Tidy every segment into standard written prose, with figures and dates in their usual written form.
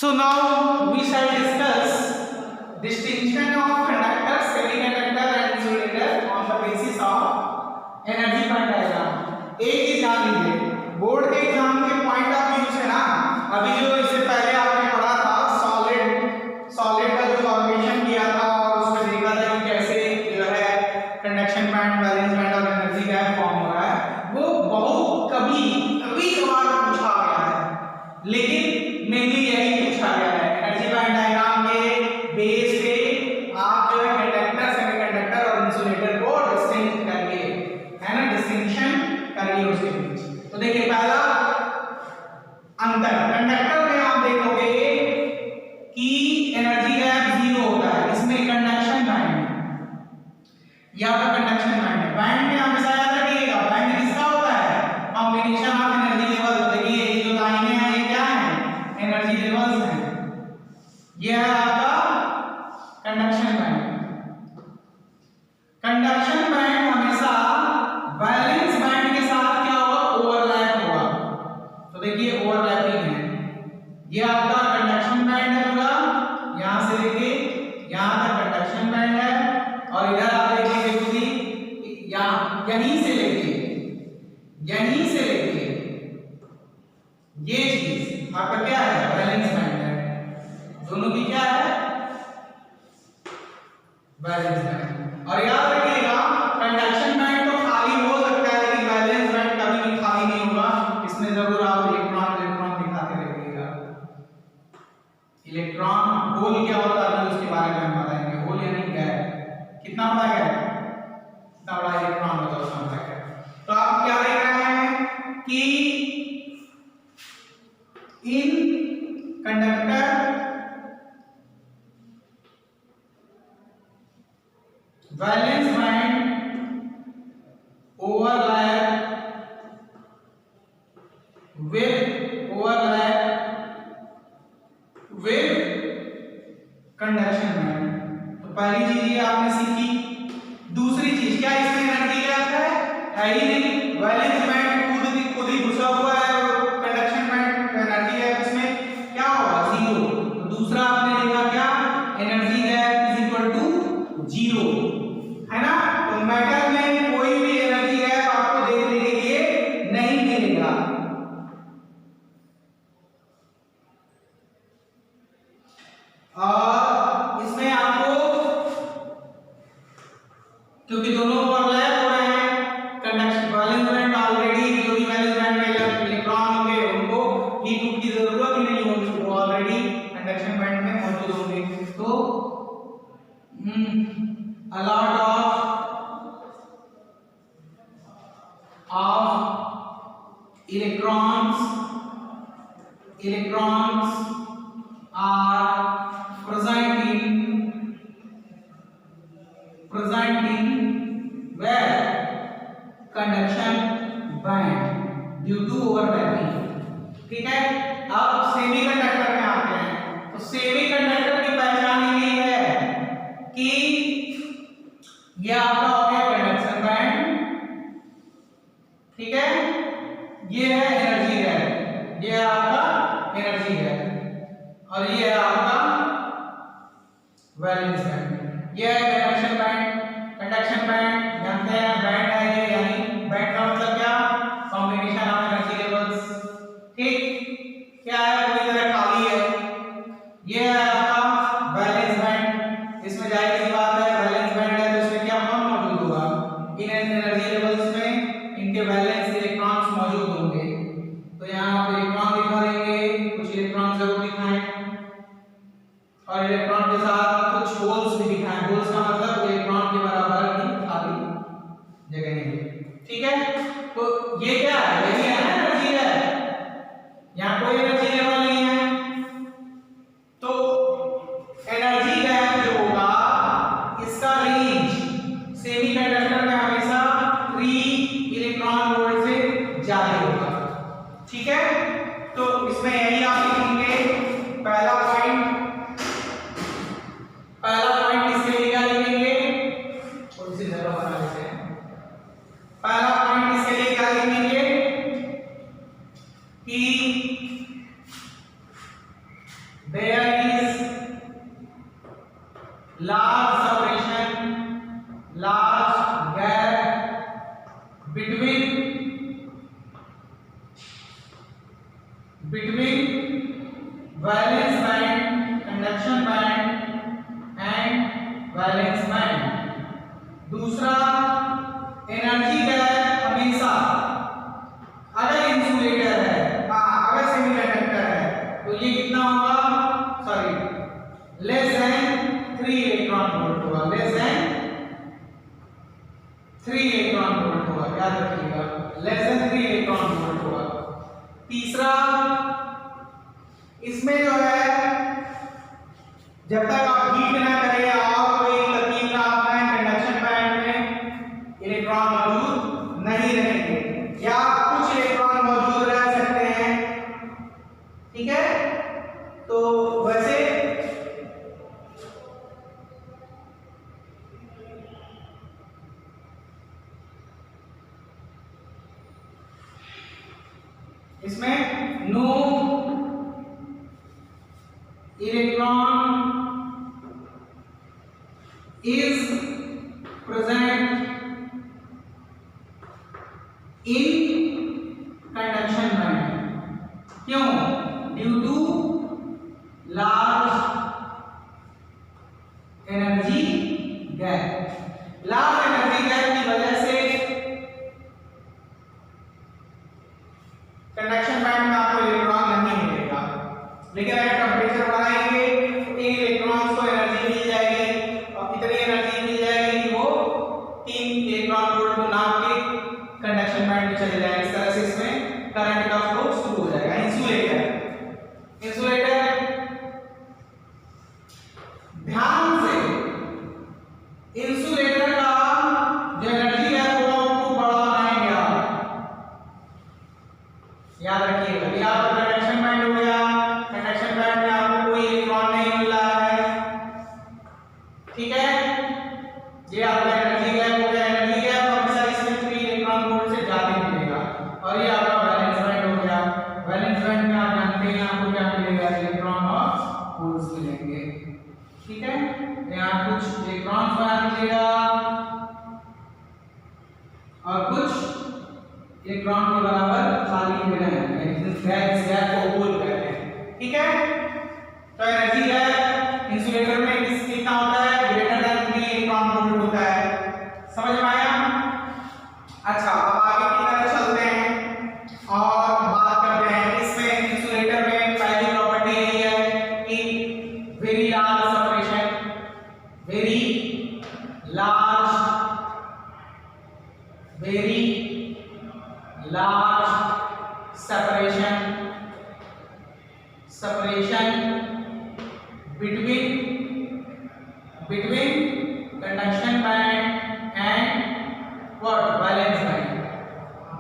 So now we shall discuss distinction of conductor, semiconductor and insulator on the basis of energy band diagram. एक चीज ध्यान दीजिए, board के exam के point of view से ना, अभी जो इससे पहले आपने पढ़ा था सॉलिड का जो फॉर्मेशन किया था और उसमें देखा था कि कैसे जो है कंडक्शन बैंड, वैलेंस बैंड और एनर्जी गैप फॉर्म हो रहा है, वो बहुत कभी कभार पूछा गया है, लेकिन मेनली यही पूछा गया है एनर्जी बैंड डायग्राम के बेस पे आप जो है कंडक्टर, सेमीकंडक्टर और इंसुलेटर को डिस्टिंक्ट करिए, है ना, डिस्टिंक्शन करिए उसके बीच। तो देखिए पहला अंतर, कंडक्टर में आप देखोगे कि एनर्जी गैप 0 होता है, इसमें कंडक्शन बैंड, यहाँ पर कंडक्शन बैंड है, बैंड में हमेशा याद रखिएगा बैंड किसका होता है, कॉम्बिनेशन ऑफ एनर्जी लेवल। देखिए ये जो लाइनें हैं ये क्या है, एनर्जी लेवल्स हैं, ये है आपका कंडक्शन बैंड। कंडक्शन बैंड हमेशा वैलेंस बैंड के साथ क्या होगा, ओवरलैप होगा। तो देखिए ओवरलैपिंग है, ये आपका कंडक्शन बैंड है पूरा, यहां से लेके यहां तक कंडक्शन बैंड है, और इधर आप देखिए खुद ही यहीं से लेके ये चीज आपका क्या है, वैलेंस बैंड है, दोनों की क्या है, वैलेंस बैंड। और याद रखिएगा कंडक्शन बैंड तो खाली हो सकता है, लेकिन वैलेंस बैंड कभी भी खाली नहीं होगा, इसमें जरूर आप इलेक्ट्रॉन दिखाते रहिएगा। इलेक्ट्रॉन होल क्या होता है उसके बारे में हम बताएंगे, होल यानी गैप, कितना बड़ा गैप, कितना बड़ा इलेक्ट्रॉन होता है उसमें बड़ा गैप। तो आप क्या देख रहे हैं कि इन conductor valence band overlap with conduction band. तो पहली चीज ये आपने सीखी। दूसरी चीज क्या, इसमें एनर्जी गैप है ही नहीं, वैलेंस बैंड खुद ही घुसा हुआ है, कंडक्शन बैंड एनर्जी गैप इसमें क्या होगा, 0। तो दूसरा आपने देखा क्या, energy gap is equal to 0, है ना। तो मैटर में कोई भी एनर्जी गैप आपको देखने के लिए नहीं मिलेगा। और इसमें आपको, क्योंकि दोनों ओवरलैप हो रहे हैं, कंडक्शन वैलेंस बैंड ऑलरेडी, जो भी वैलेंस बैंड में इलेक्ट्रॉन होंगे उनको हीट की जरूरत ही नहीं होगी, वो ऑलरेडी कंडक्शन बैंड में मौजूद होंगे। तो a lot of electrons are present in where conduction band due to overlapping। ठीक है, अब सेमीकंडक्टर में आते हैं। तो सेमीकंडक्टर की पहचान ये है कि ये आपका हो गया कंडक्शन बैंड, ठीक है, ये है एनर्जी गैप, ये है आपका एनर्जी गैप, और ये है आपका वैलेंस बैंड। ये है कंडक्शन बैंड। कंडक्शन बैंड जानते हैं, बैंड है ये, यानी बैंड का मतलब क्या, कॉम्बिनेशन ऑफ एनर्जी लेवल्स। ठीक, क्या है, पूरी तरह खाली है। ये है आपका वैलेंस बैंड, इसमें जाहिर सी बात है वैलेंस बैंड है तो इसमें क्या मौजूद होगा, इन एनर्जी लेवल्स में इनके वैलेंस इलेक्ट्रॉन्स मौजूद होंगे। तो यहाँ आप इलेक्ट्रॉन दिखा देंगे, कुछ इलेक्ट्रॉन जरूर दिखाएं, और इलेक्ट्रॉन के साथ कुछ होल्स भी दिखाएं। होल्स का मतलब इलेक्ट्रॉन के बराबर की खाली जगह नहीं, ठीक है। तो ये क्या है, यही है ना एनर्जी है, यहाँ कोई एनर्जी लेवल नहीं है। तो एनर्जी गैप जो होगा इसका रेंज सेमीकंडक्टर में हमेशा 3 इलेक्ट्रॉन वोल्ट से ज्यादा होगा, ठीक है। तो इसमें यही आप लिखेंगे, पहला point there is large separation, large gap between valence band, conduction band and valence band. दूसरा, एनर्जी गैप हमेशा अगर इंसुलेटर है, अगर सेमीकंडक्टर है तो ये कितना होगा, sorry less than 3 electron volt होगा, लेस देन 3 इलेक्ट्रॉन वोल्ट होगा, याद रखिएगा लेस देन 3 इलेक्ट्रॉन वोल्ट होगा। तीसरा, इसमें जो है जब तक आप हीट ना करें और कोई तरकीब ना अपनाएं कंडक्शन बैंड में इलेक्ट्रॉन मौजूद नहीं रहेंगे या कुछ इलेक्ट्रॉन मौजूद रह सकते हैं, ठीक है। तो वैसे इसमें no electron is present in conduction band. क्यों? Due to large energy gap. Large energy gap की वजह से कंडक्शन बैंड में आपको इलेक्ट्रॉन नहीं मिलेगा, लेकिन अगर टेम्परेचर बढ़ाएंगे तो इन इलेक्ट्रॉन्स को एनर्जी मिल जाएगी और इतनी एनर्जी मिल जाएगी कि वो 3 इलेक्ट्रॉन वोल्ट को नाप के कंडक्शन बैंड में चले जाएंगे। इस तरह से इसमें करंट का फ्लो शुरू हो जाएगा। इंसुलेटर, ध्यान से इंसुलेटर का जो एनर्जी है वो खूब बड़ा बनाएंगे आप, याद रखिएगा। ये आपका कंडक्शन बैंड हो गया, कंडक्शन बैंड में आपको कोई इलेक्ट्रॉन नहीं मिल रहा है, ठीक है। ये आपका एनर्जी गैप हो गया, एनर्जी गैप हमेशा इसमें 3 इलेक्ट्रॉन वोल्ट से ज्यादा मिलेगा। और ये आपका वैलेंस बैंड हो गया, वैलेंस बैंड में आप जानते हैं आपको क्या मिलेगा, इलेक्ट्रॉन और होल्स मिलेंगे, ठीक है। यहाँ कुछ इलेक्ट्रॉन मिलेगा और कुछ इलेक्ट्रॉन के बराबर खाली मिला है, इस गैप को होल कहते हैं, ठीक है। तो एनर्जी गैप इंसुलेटर में कितना होता है, ग्रेटर देन 3 इलेक्ट्रॉन वोल्ट होता है, समझ में आया। अच्छा, अब आगे की तरफ चलते हैं और बात करते हैं। इसमें इंसुलेटर में पहली प्रॉपर्टी यही है कि very large separation, very large separation between conduction band and what, valence band.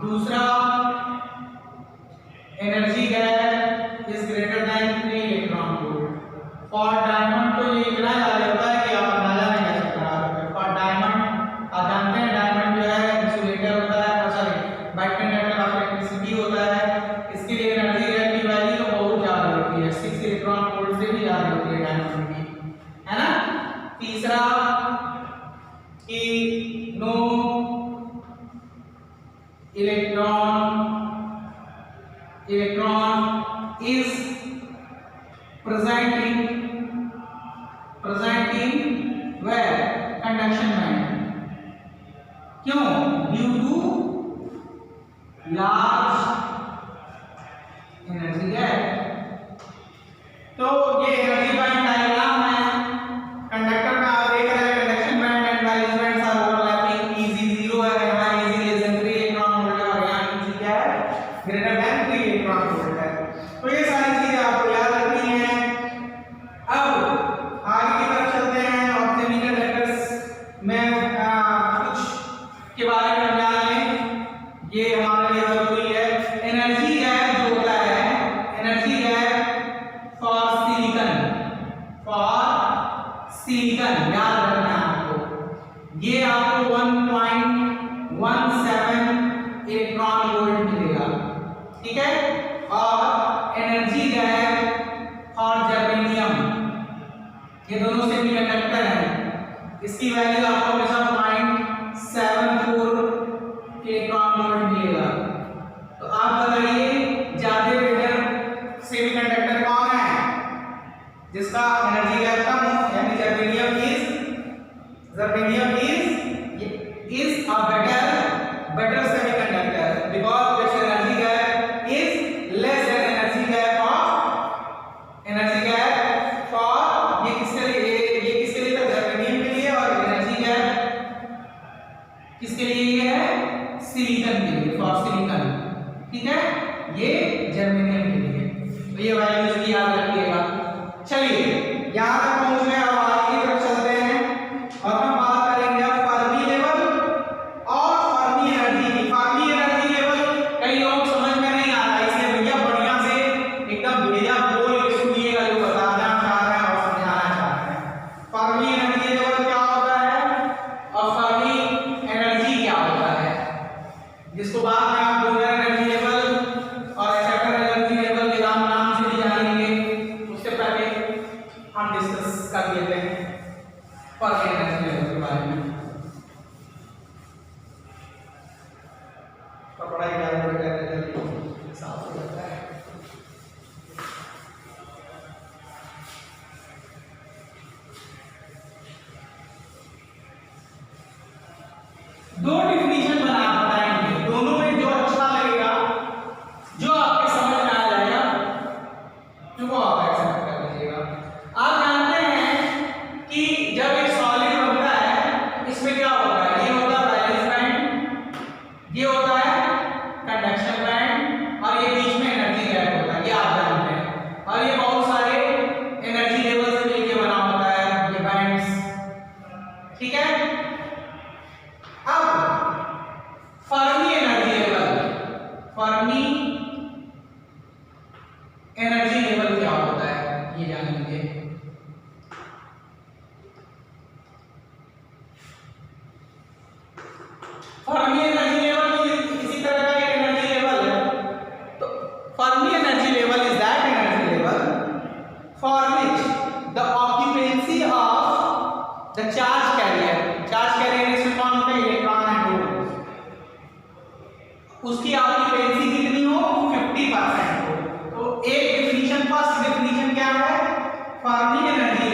दूसरा, energy gap is greater than 3 electron volt. For diamond तो ये इतना ज्यादा होता है कि आप अंदाजा नहीं कर सकते। For diamond आप जानते हैं डायमंड जो है इंसुलेटर होता है, sorry bad conductor of electricity होता है, इसके लिए एनर्जी गैप की वैल्यू तो बहुत ज्यादा होती है, 6 इलेक्ट्रॉन वोल्ट से भी ज्यादा होती है डायमंड की, है ना। तीसरा कि no electron is present in where, conduction band. क्यों? Due to large energy gap. तो ये एनर्जी बैंड डायग्राम है। कंडक्टर में आप देख रहे हैं conduction band and valence band are overlapping, E g 0 है, यहाँ E g less than 3 electron volt है और यहाँ इजी क्या है, ग्रेटर देन 3 इलेक्ट्रॉन वोल्ट है। तो ये सारी चीजें आपको याद रखनी है। अब आगे की तरफ चलते हैं और सेमीकंडक्टर्स में कुछ के बारे में जान लें, ये हमारे लिए जरूरी है। एनर्जी गैप जो होता है, एनर्जी गैप फॉर सिलिकॉन याद रखना है आपको, ये आपको 1.17 इलेक्ट्रॉन वोल्ट मिलेगा, ठीक है। और एनर्जी गैप फॉर जर्मेनियम ये दोनों सेमीकंडक्टर हैं, इसकी वैल्यू आपको हमेशा 0.74 इलेक्ट्रॉन वोल्ट मिलेगा। तो आप बताइए ज्यादा बेटर सेमीकंडक्टर कौन है जिसका एनर्जी गैप कम हो, यानी germanium is a better semiconductor because its energy gap is less than energy gap for ये किसके लिए था, जर्मेनियम के लिए, और एनर्जी गैप किसके लिए ये है, सिलिकॉन के लिए, फॉर सिलिकॉन। ठीक है, ये जर्मेनियम के लिए। तो ये वैल्यूज भी याद रखिएगा। चलिए यहां तक पहुंच गए, अब आगे की तरफ चलते हैं और हम बात करेंगे अब फर्मी लेवल और फर्मी एनर्जी की। फर्मी एनर्जी लेवल कई लोग समझ में नहीं आता, इसलिए भैया बढ़िया से एकदम भेजा बोल के सुनिएगा जो बताना चाह रहे हैं और समझाना चाह रहे हैं। फर्मी एनर्जी लेवल क्या होता है और फर्मी एनर्जी क्या होता है, जिसको बाद में आप डोनर एनर्जी लेवल और एक्सेप्टर एनर्जी लेवल के नाम से भी जानेंगे। उससे पहले हम डिस्कस कर लेते हैं फर्मी एनर्जी लेवल के बारे में। तो बड़ा ही याद रखना जल्दी साफ हो जाता है। दो डिफिनीशन बना बताएंगे, दोनों में जो अच्छा लगेगा, जो आपके समझ में आ जाएगा, तो वो आप एक्सेप्ट कर लीजिएगा। आप जानते हैं कि जब एक सॉलिड बनता है इसमें क्या होता है, ये होता है वैलेंस बैंड, ये होता है कंडक्शन बैंड, और ये बीच में एनर्जी गैप होता है, ये आप जानते हैं। और ये बहुत सारे एनर्जी लेवल से मिलकर बना होता है ये बैंड्स। ठीक है, अब फर्मी एनर्जी लेवल क्या होता है ये जानेंगे। फर्मी एनर्जी लेवल किसी तरह का एक एनर्जी लेवल है। तो Fermi energy level is that energy level for which the occupancy of the charge carrier इसमें कौन होता है, इलेक्ट्रॉन एंड होल, उसकी ऑक्यूपेंसी कितनी हो, 50% हो। तो एक डेफिनेशन, फर्स्ट डेफिनेशन क्या है, फर्मी एनर्जी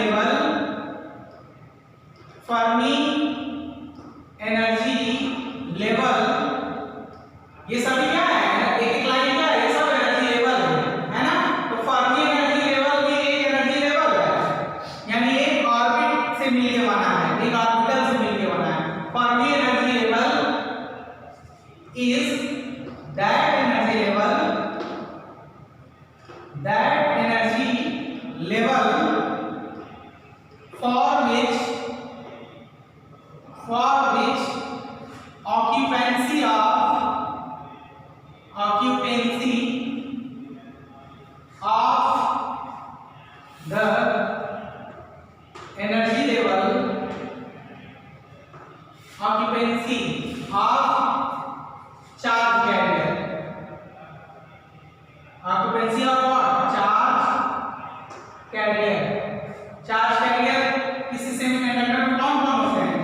लेवल ये सभी क्या है, एक लाइन क्या है, ये सब एनर्जी लेवल है ना। तो फर्मी एनर्जी लेवल भी एक एनर्जी लेवल है, यानी एक ऑर्बिट से मिलके बना है, एक ऑर्बिटल से मिलके बना है। Fermi energy level is that energy level for which occupancy of the energy level, occupancy of charge carrier, occupancy of what, charge carrier किसी सेमीकंडक्टर में कौन कौन होते हैं,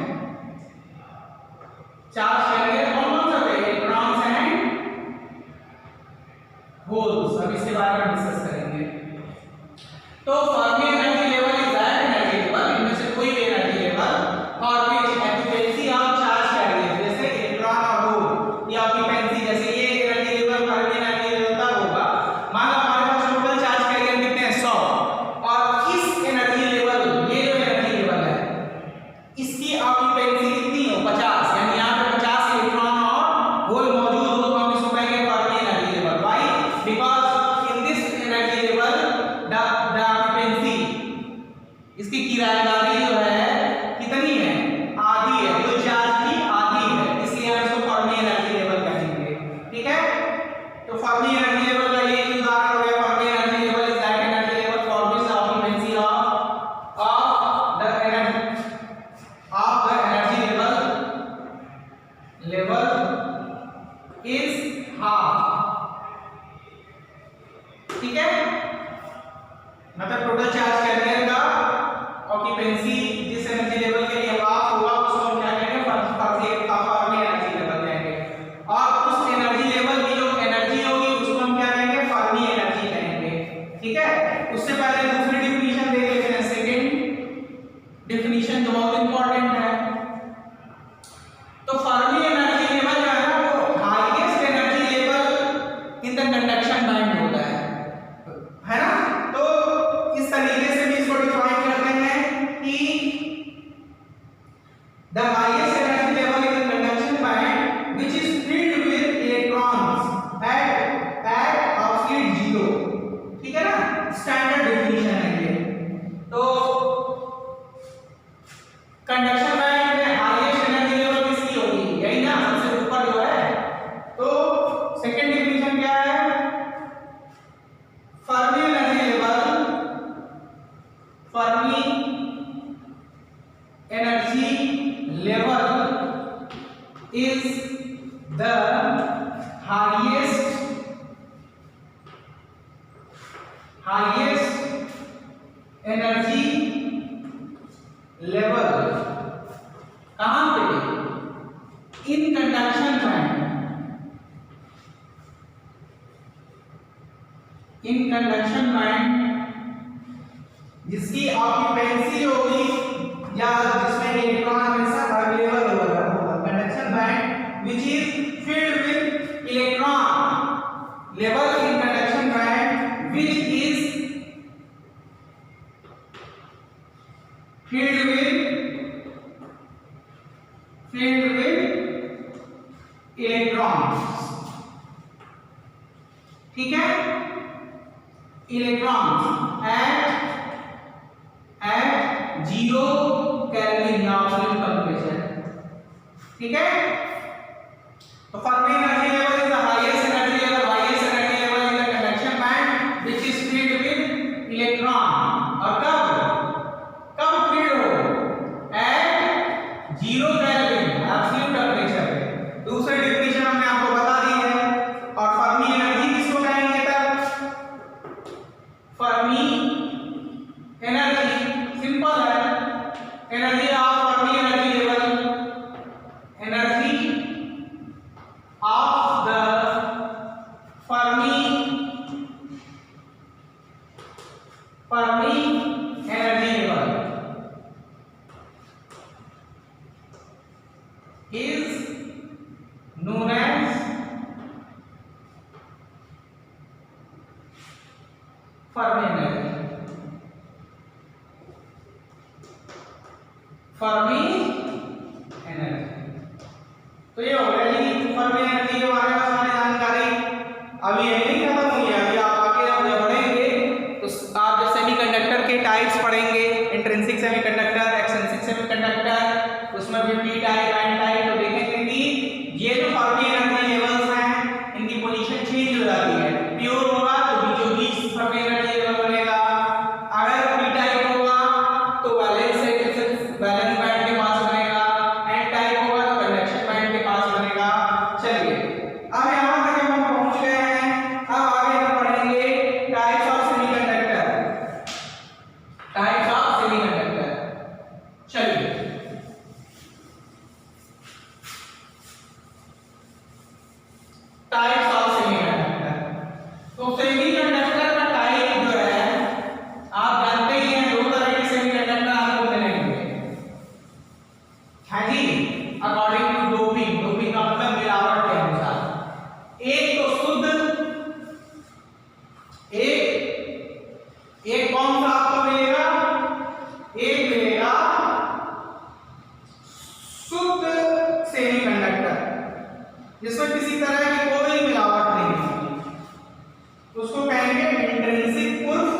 चार्ज कैरियर कौन कौन से होते हैं, इलेक्ट्रॉन्स एंड होल्स। अब इसके बारे में डिस्कस करेंगे। तो Fermi energy level is that energy level, इनमें से कोई भी एनर्जी लेवल और विच ऑक्यूपेंसी ऑफ चार्ज कैरियर, जैसे इलेक्ट्रॉन और होल, ये ऑक्यूपेंसी, जैसे ये energy level Fermi energy level तब होगा, मान लो हमारे पास टोटल चार्ज कैरियर कितने हैं, 100, और इस एनर्जी लेवल, ये जो एनर्जी लेवल है, इसकी ऑक्यूपेंसी कितनी हो, 50, यानी यहाँ पे 50 इलेक्ट्रॉन और होल मौजूद हो, तो हम इसको कहेंगे Fermi energy level. Why, because in this energy level the occupancy, इसकी किराएदारी जो है कितनी है, आधी है, तो चार्ज की आधी है, इसलिए हम इसको फर्मी एनर्जी लेवल कहेंगे। ठीक है, तो फर्मी एनर्जी लेवल का ये उदाहरण हो गया। Fermi energy level is that energy level for which the occupancy of the energy level is half. ठीक है, मतलब टोटल चार्ज कैरियर का उससे पहले दूसरी डिफिनीशन देख लेते हैं, सेकंड डिफिनीशन जो बहुत इंपॉर्टेंट है। तो फर्मी एनर्जी लेवल जो है ना वो highest energy level in the conduction band होता है ना। तो इस तरीके से भी इसको डिफाइन करते हैं कि the highest energy level in the conduction band which is filled with electrons at absolute zero, ठीक है ना, स्टैंडर्ड डेफिनेशन है ये। तो कंडक्शन बैंड में हाईएस्ट एनर्जी लेवल किसकी होगी, यही ना, सबसे ऊपर जो है। तो सेकंड डेफिनेशन क्या है, Fermi energy level, Fermi energy level is the highest energy level कहां पे, in conduction band, in conduction band जिसकी ऑक्यूपेंसी होगी या जिसमें इलेक्ट्रॉन हमेशा अवेलेबल होगा, conduction band which is filled with electron level in conduction band which is filled with electrons, ठीक है, electrons at 0 Kelvin या absolute temperature, ठीक है। तो Fermi energy level is the highest energy level in the conduction band which is filled with electron, और कब filled हो, at 0 kelvin absolute temperature. दूसरी डेफिनेशन हमने आपको बता दी है। और फर्मी एनर्जी किसको कहेंगे तब, फर्मी एनर्जी सिंपल है, energy of Fermi energy level, energy of the Fermi energy level is known as Fermi energy, Fermi energy। तो ये हो गया जी फर्मी एनर्जी के बारे में सारी जानकारी। अभी यही नहीं खत्म हुई है, अभी आप आगे जब बढ़ेंगे तो आप जब सेमीकंडक्टर के टाइप्स पढ़ेंगे, इंट्रिंसिक सेमीकंडक्टर, एक्सट्रिंसिक सेमीकंडक्टर, उसमें भी पी टाइप, एन टाइप, तो देखेंगे कि ये जो फर्मी एनर्जी लेवल्स हैं इनकी पोजीशन चेंज हो जाती है। प्योर होगा तो बीचों बीच फर्मी एनर्जी लेवल बनेगा, अगर पी टाइप होगा तो वैलेंस बैंड के पास बनेगा, एन टाइप होगा तो कंडक्शन बैंड के पास बनेगा। चलिए अब यहां तक हम पहुंच गए हैं। अब आगे हम पढ़ेंगे types of semiconductor, types of semiconductor. चलिए टाइप्स ऑफ सेमीकंडक्टर। तो सेमीकंडक्टर का टाइप जो है आप जानते ही हैं, दो तरह के सेमीकंडक्टर आपको मिलेंगे, है जी, अकॉर्डिंग टू डोपिंग, डोपिंग का मतलब मिलावट के अनुसार। एक तो शुद्ध, एक कौन सा आपको मिलेगा, एक मिलेगा शुद्ध सेमीकंडक्टर जिसमें किसी तरह की कोई मिलावट नहीं है, उसको कहेंगे इंट्रिंसिक उर्फ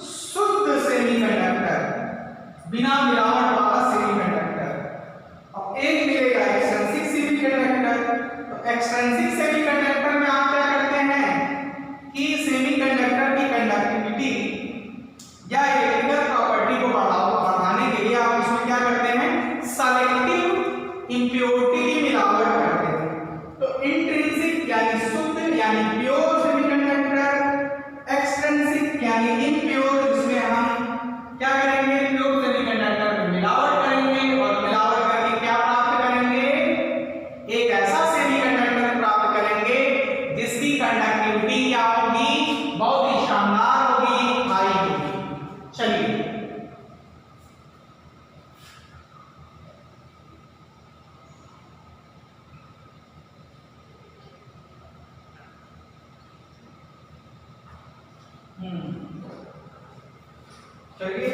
शुद्ध सेमीकंडक्टर, बिना मिलावट वाला सेमीकंडक्टर। अब एक मिलेगा एक्सट्रिंसिक सेमीकंडक्टर। तो एक्सट्रिंसिक सेमीकंडक्टर में आप क्या करते हैं कि सेमीकंडक्टर की कंडक्टिविटी या इलेक्ट्रिकल प्रॉपर्टी को बढ़ाने के लिए आप उसमें क्या करते हैं, सेलेक्टिव इंप्योरिटी की मिलावट करते हैं। तो इंट्रिंसिक यानी शुद्ध यानी प्योर सेमीकंडक्टर, एक्सट्रिंसिक यानी इम्प्योर जिसमें हम क्या करेंगे, प्योर सेमीकंडक्टर में मिलावट चलिए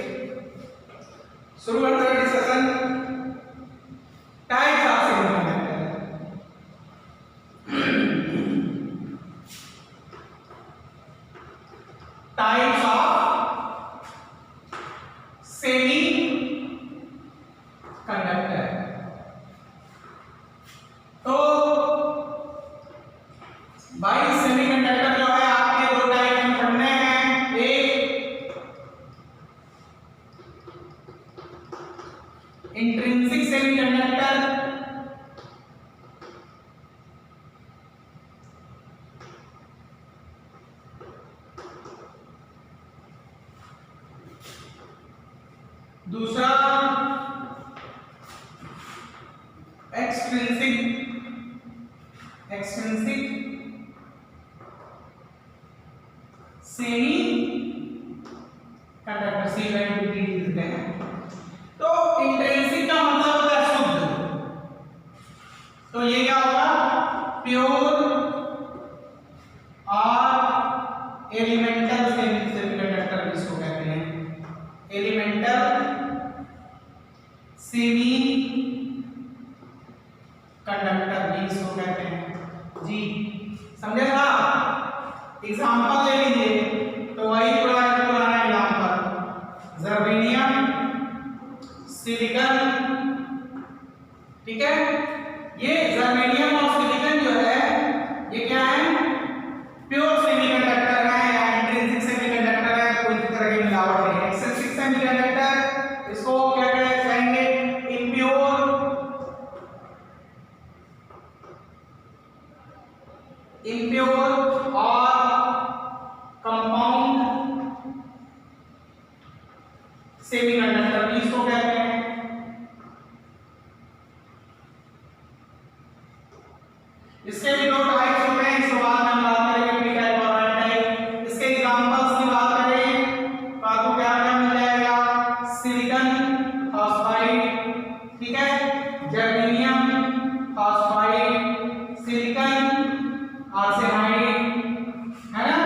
शुरू करते हैं discussion. Types of semiconductor. Types of semiconductor. तो भाई सेमीकंडक्टर जो है आपके दो टाइप में पढ़ने हैं, एक इंट्रिंसिक सेमीकंडक्टर, दूसरा एक्सट्रिंसिक सेमी कंडक्टर C/D लिखते हैं। तो इंट्रिंसिक का मतलब होता है शुद्ध, तो ये क्या होगा, प्योर और एलिमेंटल सेमीकंडक्टर इसको कहते हैं, एलिमेंटल सेमी कंडक्टर भी इसको कहते हैं जी। समझे साहब? एग्जांपल ले लीजिए, तो वही पुराना एग्जांपल, जर्मेनियम, सिलिकॉन, ठीक है। ये जर्मेनियम और सिलिकॉन जो है ये क्या है, प्योर सेमीकंडक्टर है या इंट्रिंसिक सेमीकंडक्टर है, कोई तरह की मिलावट नहीं है। एक्सट्रिंसिक सेमीकंडक्टर इसको क्या कहेंगे, इम्प्योर और कंपाउंड सेमीकंडक्टर भी इसको कहते हैं। इसके भी दो टाइप्स होते हैं, इसके बाद में बात करेंगे पी टाइप और एन टाइप। इसके एग्जांपल्स की बात करें तो आपको क्या क्या मिल जाएगा, सिलिकॉन फॉस्फाइड, ठीक है, जर्मेनियम फॉस्फाइड, सिलिकॉन आर्सेनाइड, है ना,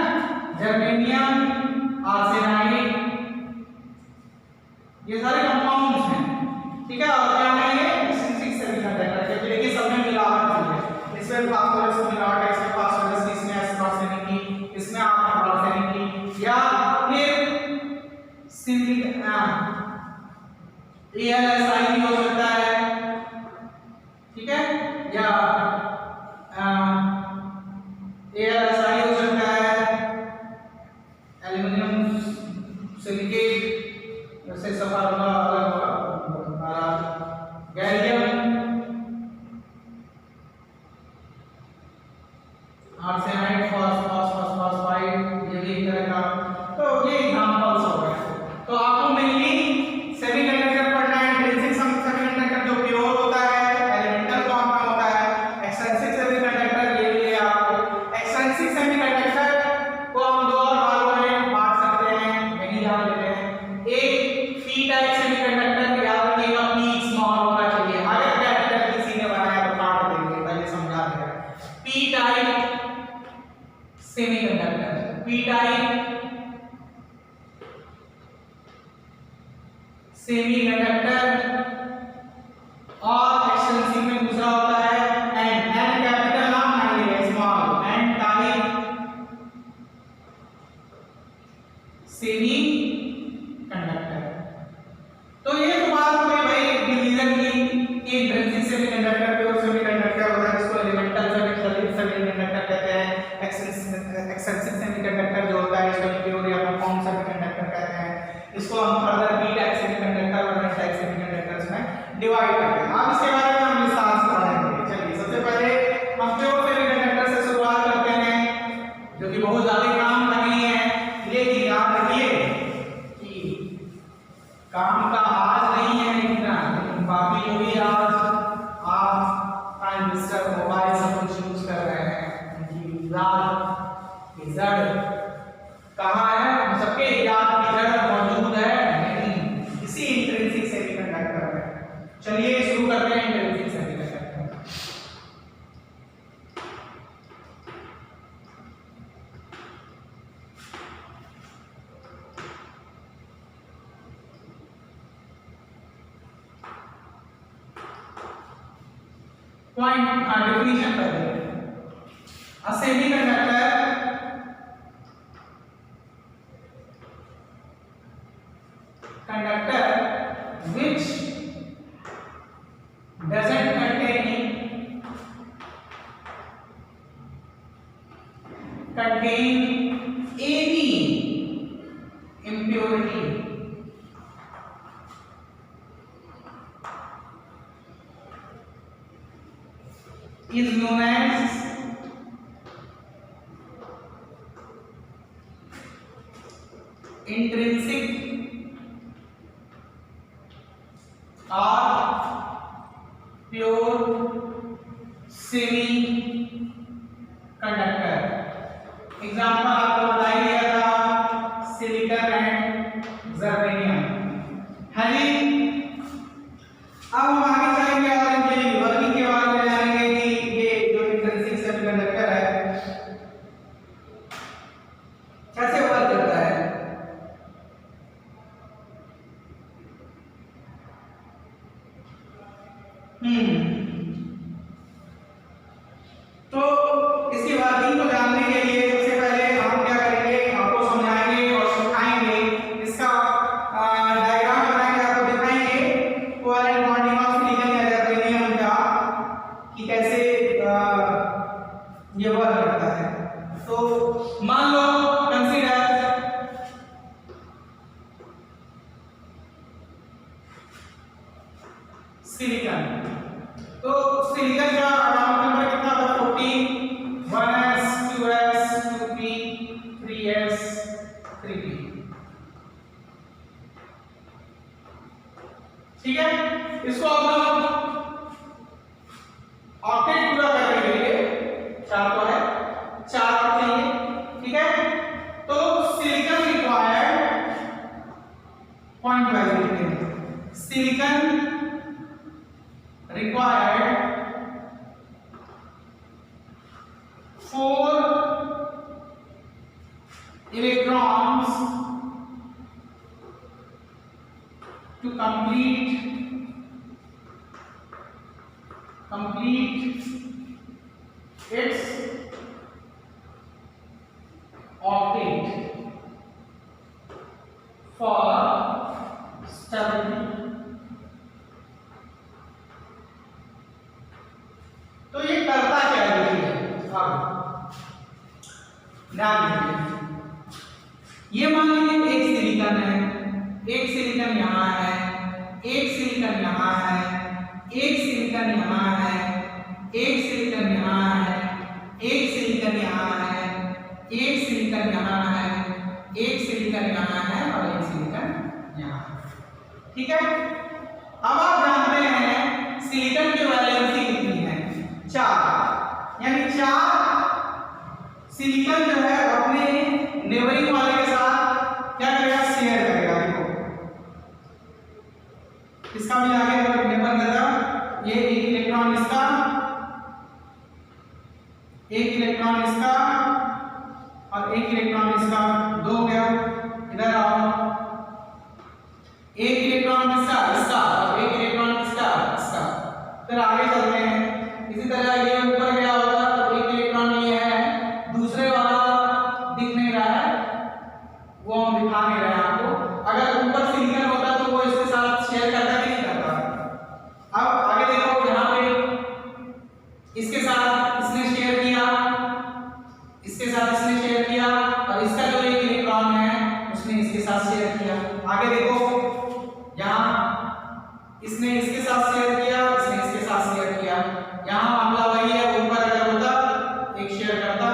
जर्मेनियम आर्सेनाइड, ये सारे कंपाउंड्स हैं, ठीक है। और क्या है ये एक्सट्रिंसिक सेमीकंडक्टर के, देखिए सब में मिलावट है, इसमें फास्फोरस की मिलावट है, इसमें फास्फोरस की, इसमें आर्सेनिक की, इसमें आर्सेनिक की, या फिर AlSi भी हो सकता है, ठीक है, या AlSi हो सकता है, एल्युमिनियम सिलिकेट, जैसे सब फार्मूला अलग होगा, गैलियम आर्सेनाइड फॉस्फाइड, ये भी एक तरह का। तो ये एग्जांपल्स हो गए। तो आपको मेनली सेमीकंडक्टर पढ़ना है, इंट्रिंसिक सेमीकंडक्टर जो प्योर होता है, एलिमेंटल फॉर्म में होता है, एक्सट्रिंसिक सेमीकंडक्टर ये लिए आपको। एक्सट्रिंसिक सेमीकंडक्टर को हम दो और भागों में बांट सकते हैं, यही जान लेते हैं। एक पी टाइप सेमीकंडक्टर, याद रखिएगा पी स्मॉल होना चाहिए, अगर कैपिटल किसी ने बनाया तो काट देंगे, पहले समझा दिया। P type semiconductor, P type semiconductor, और एक्सट्रिंसिक में दूसरा होता है एन कैपिटल नाम नहीं है, स्मॉल, एन टाइप सेमीकंडक्टर। तो ये तो बात हो गई भाई डिवीजन की, कि इंट्रिंसिक सेमीकंडक्टर प्योर सेमीकंडक्टर होता है, जिसको एलिमेंटल सेमीकंडक्टर कहते हैं। एक्सट्रिंसिक सेमीकंडक्टर जो होता है इसको प्योर या कंपाउंड सेमीकंडक्टर कहते हैं। इसको हम फर्दर पी टाइप सेमीकंडक्टर और एन टाइप सेमीकंडक्टर्स में डिवाइड करते हैं। अब इसके बारे में हम विस्तार से पढ़ेंगे। चलिए सबसे पहले हम प्योर सेमीकंडक्टर से शुरुआत करते हैं, जो कि बहुत ज्यादा काम का नहीं है, लेकिन याद रखिए कि काम का आज नहीं है इतना, लेकिन बाकी जो भी आज आप ट्रांजिस्टर मोबाइल सब कुछ यूज कर रहे हैं, उनकी जड़ कहाँ है, हम सबके याद की जड़ मौजूद है नहीं, इसी इंट्रिंसिक सेमीकंडक्टर में। चलिए शुरू करते हैं इंट्रिंसिक सेमीकंडक्टर। पॉइंट डेफिनेशन पहले a semiconductor which doesn't contain any impurity is known as intrinsic or pure semiconductor. Example आपको बताया गया था सिलिकॉन एंड जर्मेनियम है जी। अब हम आगे जाएंगे और इनके वर्किंग के बारे में जानेंगे कि ये जो इंट्रिंसिक सेमीकंडक्टर है कैसे वर्क करता है। तो इसकी वर्किंग को जानने के लिए सबसे पहले हम क्या करेंगे, आपको समझाएंगे और सिखाएंगे, इसका डायग्राम बनाएंगे, आपको दिखाएंगे कोवेलेंट बॉन्डिंग ऑफ सिलिकॉन या जर्मेनियम का कि कैसे ये वर्क करता है। तो मान लो कंसीडर सिलिकॉन, तो सिलिकॉन का एटॉमिक नंबर कितना था 14, 1s 2s 2p 3s 3p, ठीक है। इसको अब हम ऑक्टेट पूरा करने के लिए 4 तो है 4 चाहिए, ठीक है। तो सिलिकॉन रिक्वायर्ड पॉइंट वाइज लिखते हैं, silicon required 4 electrons to complete its octet for stability। तो ये करता क्या है देखिए, अब ध्यान दीजिए, ये मान लीजिए एक सिलिकॉन है, एक सिलिकॉन यहाँ है, एक सिलिकॉन यहाँ है, एक सिलिकॉन यहाँ है, एक सिलिकॉन यहाँ है, एक सिलिकॉन यहाँ है, एक सिलिकॉन यहाँ है, एक सिलिकॉन यहाँ है और एक सिलिकॉन यहाँ है, ठीक है। अब आप जानते हैं सिलिकॉन की वैलेंसी कितनी है, 4, यानी 4 सिलिकॉन जो है अपने नेबरिंग वाले के साथ क्या करेगा, शेयर करेगा। देखो इसका भी आगे नेबर देगा, ये एक इलेक्ट्रॉन इसका, एक इलेक्ट्रॉन इसका और एक इलेक्ट्रॉन इसका, 2 हो गया। इधर आओ, एक इलेक्ट्रॉन इसका इसका और एक इलेक्ट्रॉन इसका इसका। फिर आगे चलते हैं, इसी तरह ये ऊपर गया होगा तो एक इलेक्ट्रॉन ये है, दूसरे वाला दिख नहीं रहा है, वो हम दिखा नहीं रहे हैं आपको। अगर ऊपर सिलिकॉन होता तो वो इसके साथ शेयर करता कि नहीं करता। अब आगे देखो, यहाँ पे इसके साथ इसने शेयर किया, इसके साथ इसने शेयर किया और इसका जो एक इलेक्ट्रॉन है उसने इसके साथ शेयर किया। आगे देखो, यहाँ इसने इसके साथ शेयर किया, इसने इसके साथ शेयर किया। यहाँ मामला वही है, ऊपर अगर होता एक शेयर करता,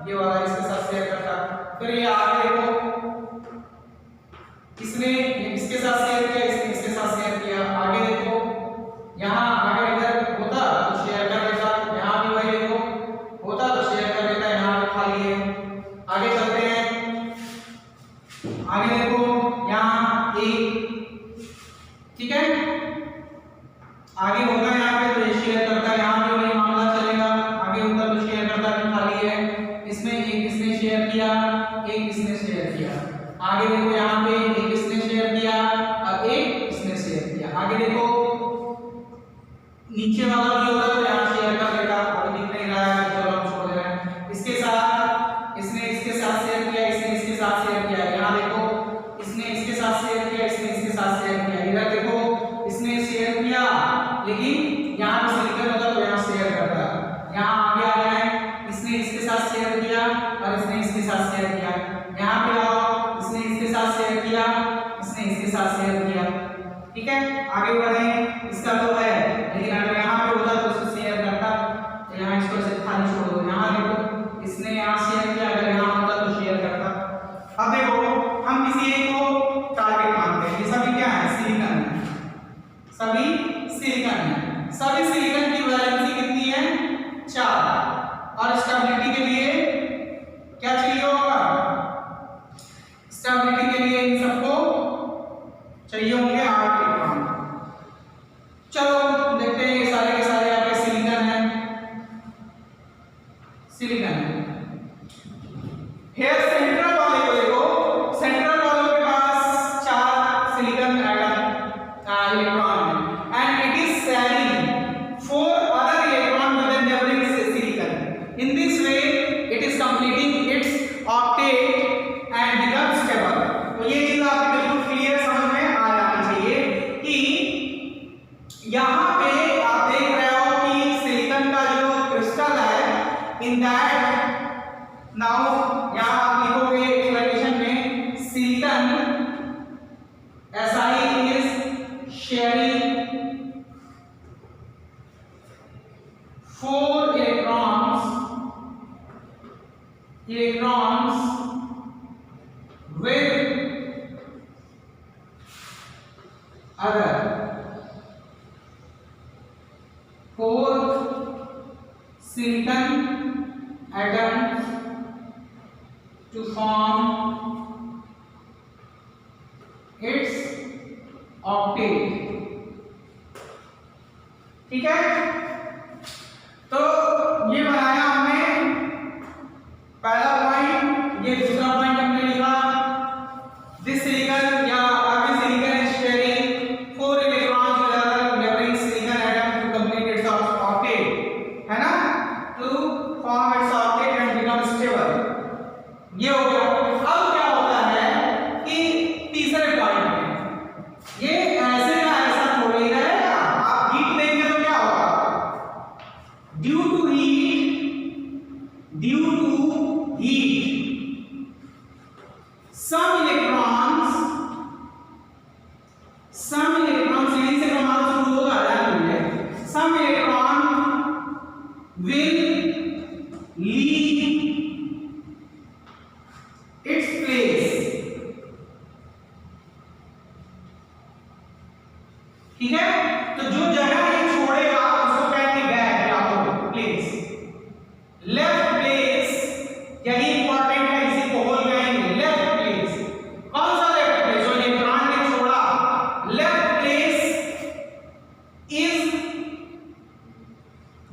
ये वाला इसके साथ शेयर करता। फिर ये आगे देखो, इसने इसके साथ शेयर किया, इसने इसके साथ शेयर किया। आगे देखो, यहाँ अगर इधर होता तो शेयर कर देता, यहाँ भी वही देखो होता तो शेयर कर देता, यहाँ पे खाली है। आगे चलते हैं, आगे देखो यहाँ एक, ठीक है, आगे होता है यहाँ पे तो ये शेयर करता है, यहाँ पे वही मामला चलेगा। आगे होता तो शेयर करता है, खाली है। इसमें एक इसने शेयर किया, एक इसने शेयर किया। आगे देखो, यहाँ पे एक इसने शेयर किया और एक इसने शेयर किया। आगे देखो, नीचे वाला भी होता तो यहाँ शेयर शेयर किया, इसने इसके साथ शेयर किया। इधर देखो इसने शेयर किया, लेकिन यहाँ पे सिलिकॉन होता तो यहाँ शेयर करता। यहाँ आगे आ गया है, इसने इसके साथ शेयर किया और इसने इसके साथ शेयर किया। यहाँ पे आओ, इसने इसके साथ शेयर किया, इसने इसके साथ शेयर किया। ठीक है, आगे बढ़े। इसका तो है, लेकिन अगर यहाँ पे होता तो उसको शेयर करता। तो यहाँ इसको ऐसे खाली छोड़ दो। यहाँ देखो इसने यहाँ शेयर किया, अगर यहाँ होता तो शेयर करता। अब देखो हम किसी एक को टारगेट मानते हैं। ये सभी क्या है? सिलिकॉन है। सभी सिलिकॉन है। सभी सिलिकॉन की वैलेंसी कितनी है? 4। और स्टेबिलिटी के लिए क्या चाहिए होगा? स्टेबिलिटी के लिए इन सबको चाहिए होंगे 8 इलेक्ट्रॉन। चलो देखते हैं, ये सारे के सारे आपके सिलिकॉन है। सिलिकॉन है। हेयर सेंट्रल वाले को देखो, सेंट्रल वालों के पास 4 सिलिकॉन एटम इलेक्ट्रॉन है, and it is sharing 4 other electron with the neighboring silicon. In this way, it is completing its octet and becomes stable. तो ये चीज आपको बिल्कुल क्लियर समझ में आ जानी चाहिए कि यहाँ पे आप देख रहे हो कि सिलिकॉन का जो क्रिस्टल है, इन दैट नाउ यहाँ आप लिखोगे एक्सप्लेनेशन में, silicon Si is sharing 4 electrons with other 4 silicon atoms to form its octet. ठीक है, तो ये बनाया हमने पहला पॉइंट। ये दूसरा पॉइंट हमने लिखा, दिस सिलिकॉन या every silicon is sharing 4 electrons with other neighboring silicon atom to complete its octet, है ना, to form its octet and become stable। ये हो गया। अब क्या होता है कि तीसरे पॉइंट में ये ऐसे का ऐसा थोड़ा ही रहेगा। आप हीट देंगे तो क्या होगा? Due to heat some electrons यहीं से क्रमांक शुरू होगा, ध्यान दीजिए। some electron will leave its place। ठीक है, तो जो जगह ये छोड़ेगा उसको कहेंगे गैप या प्लेस। लेफ्ट प्लेस यही इंपॉर्टेंट है, इसी को होल कहेंगे। लेफ्ट प्लेस, कौन सा लेफ्ट प्लेस? जो इलेक्ट्रॉन ने छोड़ा, left place is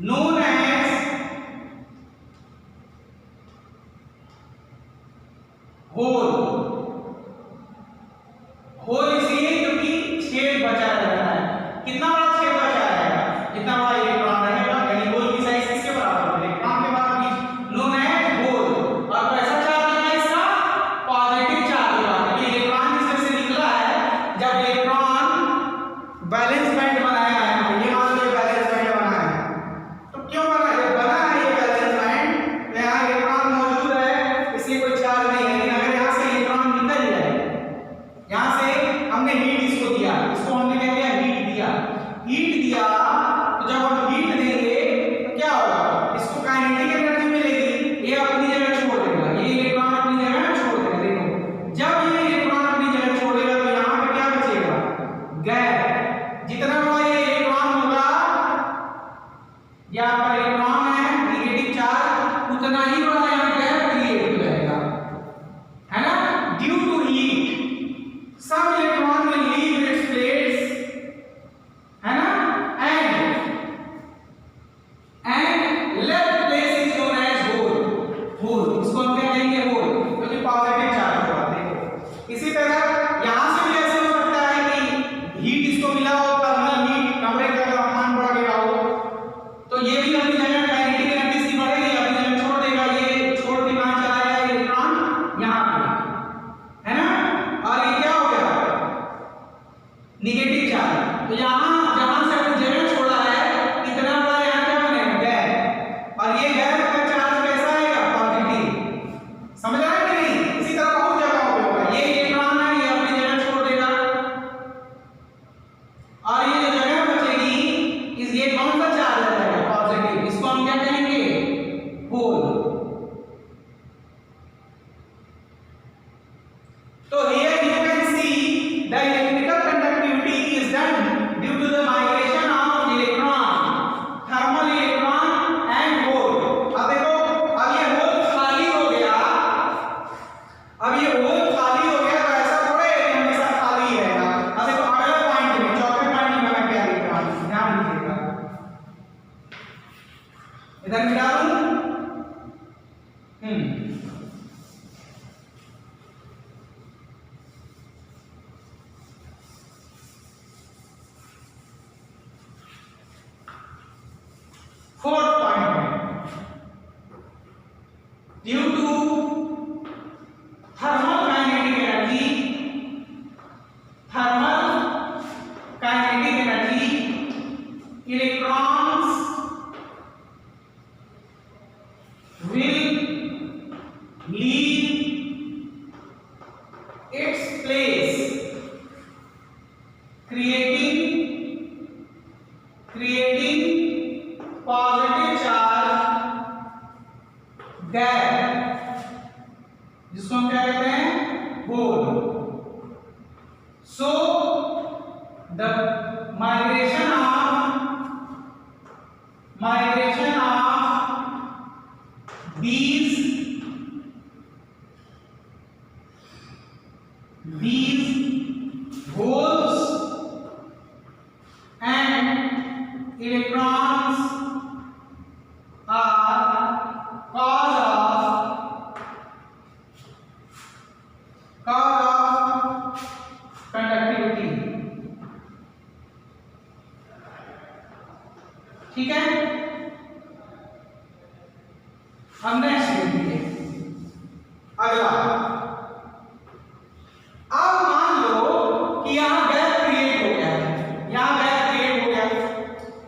known as hole. Hole इसलिए क्योंकि छेद बचा रहता है। कितना बड़ा छेद बचा रहेगा? जितना बड़ा इलेक्ट्रॉन रहेगा, यानी होल की साइज किसके बराबर है? इलेक्ट्रॉन के बराबर, नोन एज होल। और कैसा चार्ज है इसका? पॉजिटिव चार्ज होगा, क्योंकि इलेक्ट्रॉन जिसमें से निकला है, जब इलेक्ट्रॉन बैलेंस बैंड बनाया है, ये मान लो बैलेंस बैंड बना है, तो क्यों बना है? बना है ये बैलेंस बैंड, तो यहाँ इलेक्ट्रॉन मौजूद है, इसलिए कोई चार्ज नहीं है। लेकिन अगर यहाँ से इलेक्ट्रॉन निकल जाए, यहाँ से हमने हीट इसको दिया, इसको हमने क्या किया? हीट दिया, तो जब हम हीट देंगे तो क्या होगा? इसको काइनेटिक एनर्जी मिलेगी, ये अपनी जगह छोड़ देगा, ये इलेक्ट्रॉन अपनी जगह छोड़ देगा। देखो, जब ये इलेक्ट्रॉन अपनी जगह छोड़ेगा तो यहाँ पे क्या बचेगा? गैप। जितना बड़ा ये इलेक्ट्रॉन होगा, या आपका इलेक्ट्रॉन है नेगेटिव चार्ज, उतना ही बड़ा यहाँ गैप क्रिएट हो जाएगा, है ना। Due to heat some electron will leave its place, है ना, and निगेटिव चार्ज। तो यहाँ जहां से हमने जगह छोड़ा है इतना बड़ा यहाँ क्या बनेगा, गैप, और ये गैप का चार्ज कैसा आएगा, पॉजिटिव। समझ रहा है कि नहीं? इसी तरह बहुत जगह होगा, ये इलेक्ट्रॉन है ये अपनी जगह छोड़ देगा और ये जो जगह बचेगी इस ये कौन सा चार्ज आ जाएगा, पॉजिटिव। इसको हम क्या कहेंगे, होल। तो here you can see the electrical conductivity is done due to the migration of electron, thermal electron and hole। अब देखो, अब ये होल खाली हो गया, अब ये होल खाली हो गया तो ऐसा थोड़ा है कि हमेशा खाली ही रहेगा। अब देखो अगला पॉइंट में, चौथे पॉइंट में मैं क्या लिख रहा हूं, ध्यान दीजिएगा, इधर मिटा दूं। फोर्थ पॉइंट में, due to thermal kinetic energy, thermal kinetic energy, electrons will leave its place, creating positive charge gap, जिसको हम क्या कहते हैं, whole. So the migration of these holes and electrons are cause of conductivity। ठीक है, हम next देखिए अगला। अब मान लो कि यहां गैप क्रिएट हो गया है, यहां गैप क्रिएट हो गया,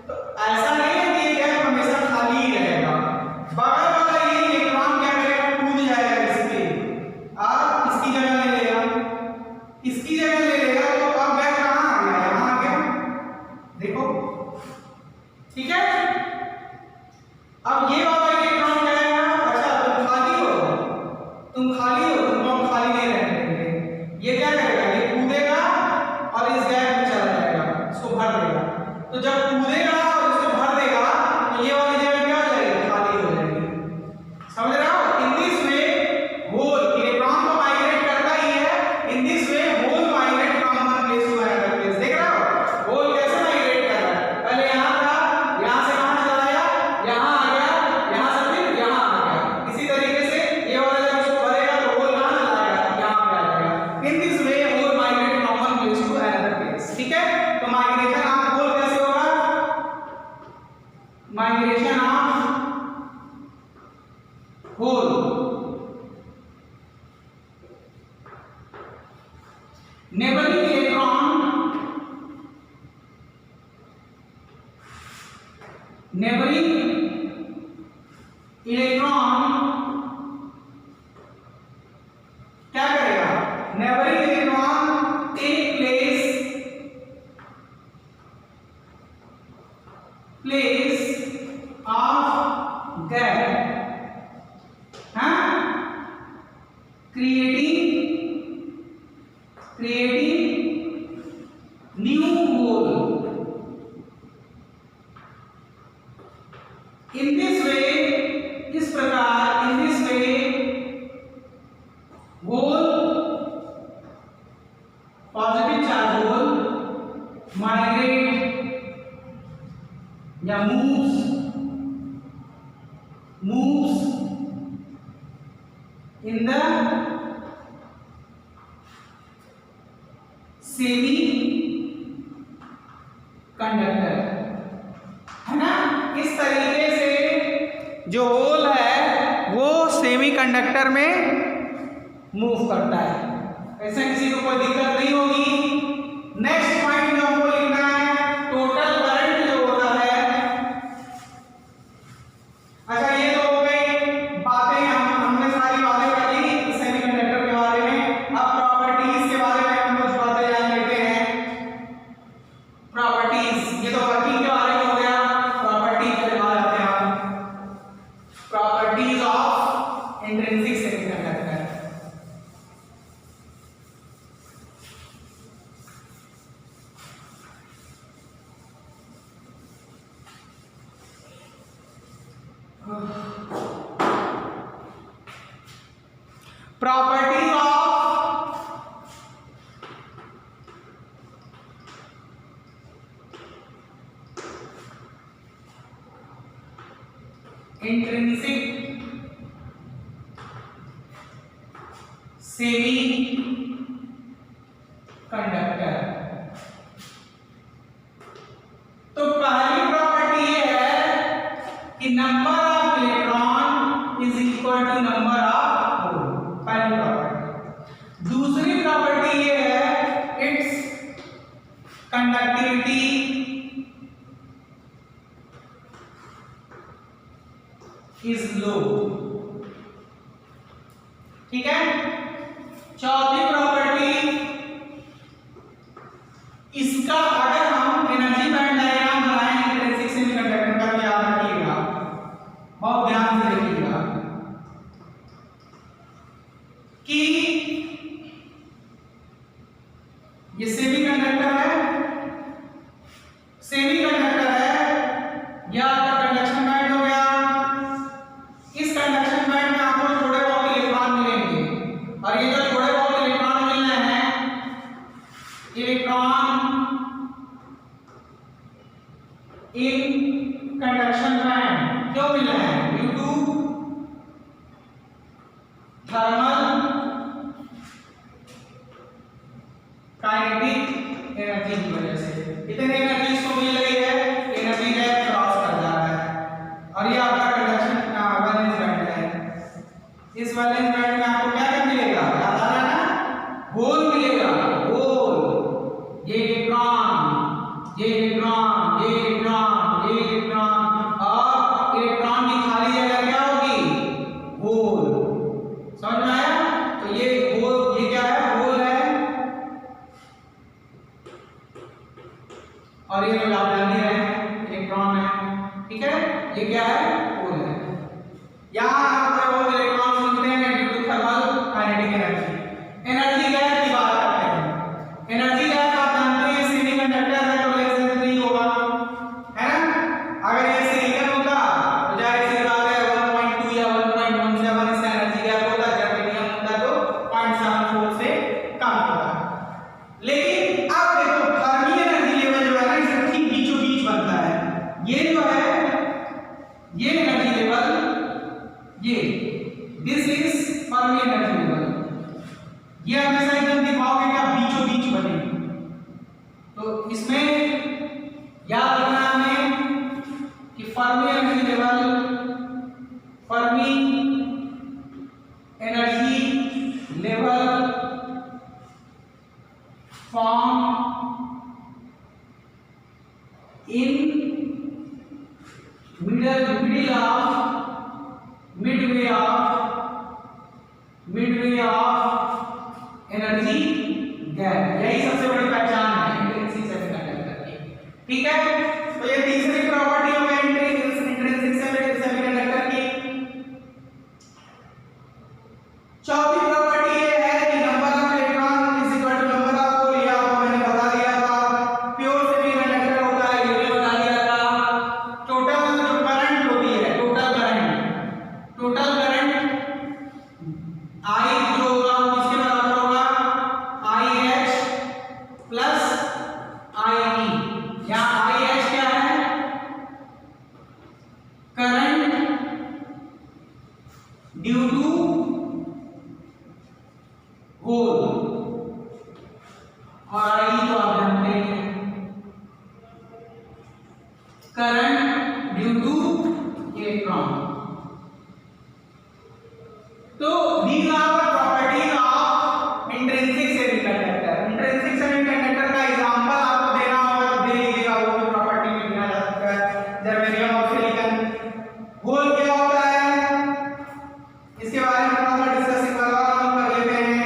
तो ऐसा नहीं है कि ये गैप हमेशा खाली ही रहेगा, बगल वाला ये इलेक्ट्रॉन क्या करेगा, कूद जाएगा इस पे और इसकी जगह ले लेगा, इसकी जगह ले लेगा। तो अब गैप कहां आ गया, यहां आ गया, देखो, ठीक है। अब ये वाला इलेक्ट्रॉन क्या है, तुम खाली हो, तुमको हम खाली नहीं रहने देंगे। ये क्या करेगा, ये कूदेगा और इस गैप में चला जाएगा, इसको भर देगा। तो जब कूदेगा और इसको भर देगा तो ये वाली जगह क्या हो जाएगी, खाली हो जाएगी। समझ रहे हो? In this way hole, electron तो माइग्रेट करता ही है, in this way hole migrate from one place to another place. देख रहे हो होल कैसे माइग्रेट कर रहा है, पहले यहां था, यहां से कहां चला गया, यहां आ गया, यहां से फिर यहां आ गया। इसी तरीके से ये वाला in this way whole migrate from one place to another place। ठीक है, तो माइग्रेशन ऑफ होल कैसे होगा, migration of hole, neighbouring electron क्या करेगा, neighbouring electron take place of gap, हाँ, creating new hole। in this way, इस प्रकार, in this way hole, positive charge hole migrate या moves in the semi conductor, है ना। इस तरीके से जो होल है वो सेमी कंडक्टर में मूव करता है, ऐसे किसी को कोई दिक्कत नहीं होगी। Next point properties of intrinsic semiconductor. तो पहली प्रॉपर्टी ये है कि number of electron is equal to number of hole, पहली प्रॉपर्टी। दूसरी प्रॉपर्टी ये है इट्स कंडक्टिविटी इज लो, ठीक है। चौथी प्रॉपर्टी, इसका अगर हम एनर्जी बैंड डायग्राम बनाएंगे इंट्रिंसिक सेमीकंडक्टर का, तो याद रखिएगा, बहुत ध्यान से देखिएगा कि ये सेमीकंडक्टर है, सेमीकंडक्टर है, या आपका कंडक्शन बैंड हो गया। इस कंडक्शन बैंड में आपको थोड़े बहुत इलेक्ट्रॉन मिलेंगे, और ये जो थोड़े बहुत इलेक्ट्रॉन मिल रहे हैं, इलेक्ट्रॉन इन कंडक्शन बैंड क्यों मिल रहे हैं? Due to thermal kinetic energy की वजह से। इतने एनर्जी इसको मिल रही है, एनर्जी गैप क्रॉस कर जा रहा है, और ये आपका कंडक्शन वैलेंस बैंड है। इस वैलेंस बैंड में आपको क्या मिलेगा? याद आ रहा है ना? होल मिलेगा, होल। ये इलेक्ट्रॉन, ये इलेक्ट्रॉन, ये इलेक्ट्रॉन, ये इलेक्ट्रॉन, और इलेक्ट्रॉन की खाली जगह क्या होगी? होल। समझ में आया? तो ये होल, ये क्या है? होल है, और ये जो आप जान ही रहे हैं इलेक्ट्रॉन है, ठीक है। ये क्या है? होल है। यहाँ आपको बहुत इलेक्ट्रॉन मिलते हैं due to thermal kinetic energy. Energy gap की बात करते हैं। एनर्जी गैप आप जानते हैं, सेमीकंडक्टर है तो लेस नहीं होगा, है ना। अगर ये सिलिकॉन होता तो जाहिर सी बात है 1.2 या 1.17 इसका एनर्जी गैप होता, जर्मेनियम होता तो 0.74 से कम होता। लेकिन अब देखो फर्मी एनर्जी लेवल जो है ना, इसके ठीक बीचों बीच बनता है। ये जो है, ये एनर्जी लेवल, ये this is Fermi energy level. ये हमेशा एकदम दिखाओगे क्या बीचों बीच बने, तो इसमें याद रखना हमें कि Fermi energy level, Fermi energy level form in midway of energy gap. यही सबसे बड़ी पहचान है इंट्रिंसिक सेमीकंडक्टर की, ठीक है। तो ये तीसरी प्रॉपर्टी हो गई इंट्रिंसिक सेमीकंडक्टर की। चौथी प्रॉपर्टी ये है कि number of electron is equal to number of hole. ये आपको मैंने बता दिया था। प्योर सेमीकंडक्टर होता है, ये भी बता दिया था। टोटल जो करंट होती है, टोटल करंट I जो होगा वो किसके बराबर होगा? IH plus IE। यहाँ IH क्या है? करंट ड्यू टू होल, और IE तो आप जानते ही हैं, करंट ड्यू टू इलेक्ट्रॉन। तो these are the properties of intrinsic semiconductor। intrinsic semiconductor का एग्जांपल आपको देना होगा तो दे लीजिएगा, वो भी प्रॉपर्टी में गिना जा सकता है, जर्मेनियम और सिलिकॉन। होल क्या होता है इसके बारे में थोड़ा सा डिस्कस कर लेते हैं,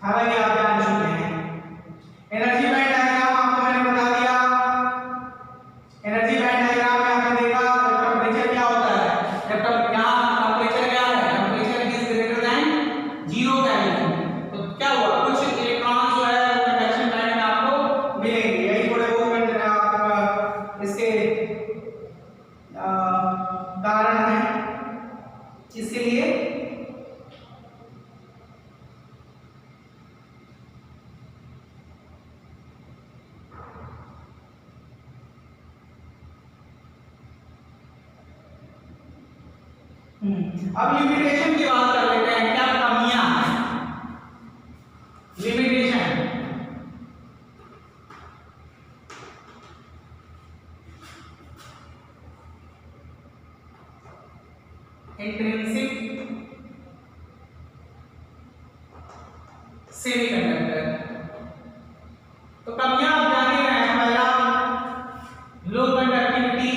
हालांकि आप जान चुके हैं। एनर्जी बैंड डायग्राम आपको मैंने बता दिया। एनर्जी बैंड डायग्राम में आपने देखा टेंपरेचर क्या होता है, अब लिमिटेशन की बात कर लेते हैं, क्या कमियां हैं लिमिटेशन। इंट्रिंसिक सेमीकंडक्टर, तो कमियां आप जान ही रहे हैं। पहला लो कंडक्टिविटी,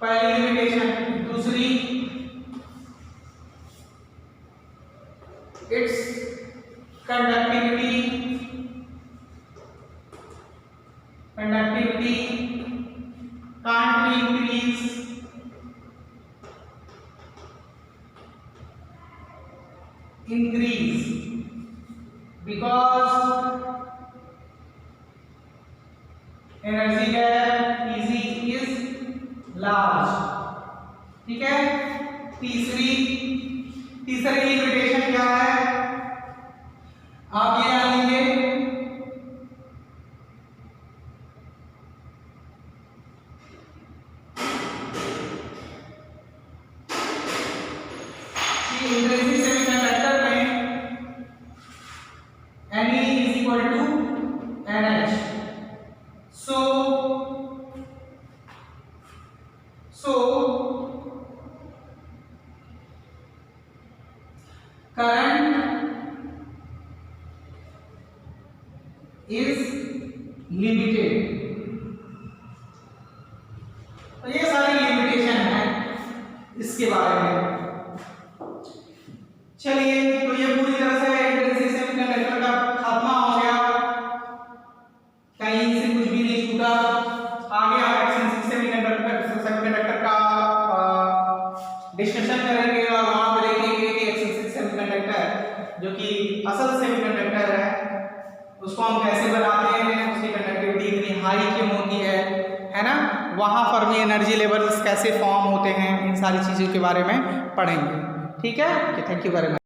पहली लिमिटेशन। दूसरी it's conductivity can't be increase because energy gap is large। ठीक है। तीसरी लिमिटेशन क्या है, आप ये जान लीजिए, इंट्रिंसिक सेमीकंडक्टर में Ne is equal to NH, so current is limited। तो ये सारी लिमिटेशन है इसके बारे में। चलिए, तो ये पूरी तरह से इंट्रिंसिक सेमीकंडक्टर का खात्मा हो गया, कहीं से कुछ भी नहीं छूटा। आगे हम एक्सट्रिंसिक सेमीकंडक्टर का डिस्कशन करेंगे और वहां पर देखेंगे कि एक्सट्रिंसिक सेमीकंडक्टर जो कि असल सेमीकंडक्टर है उसको हम कैसे बनाते हैं, उसकी कंडक्टिविटी इतनी हाई क्यों होती है ना, वहां फर्मी एनर्जी लेवल्स कैसे फॉर्म होते हैं, इन सारी चीज़ों के बारे में पढ़ेंगे। ठीक है, थैंक यू वेरी मच।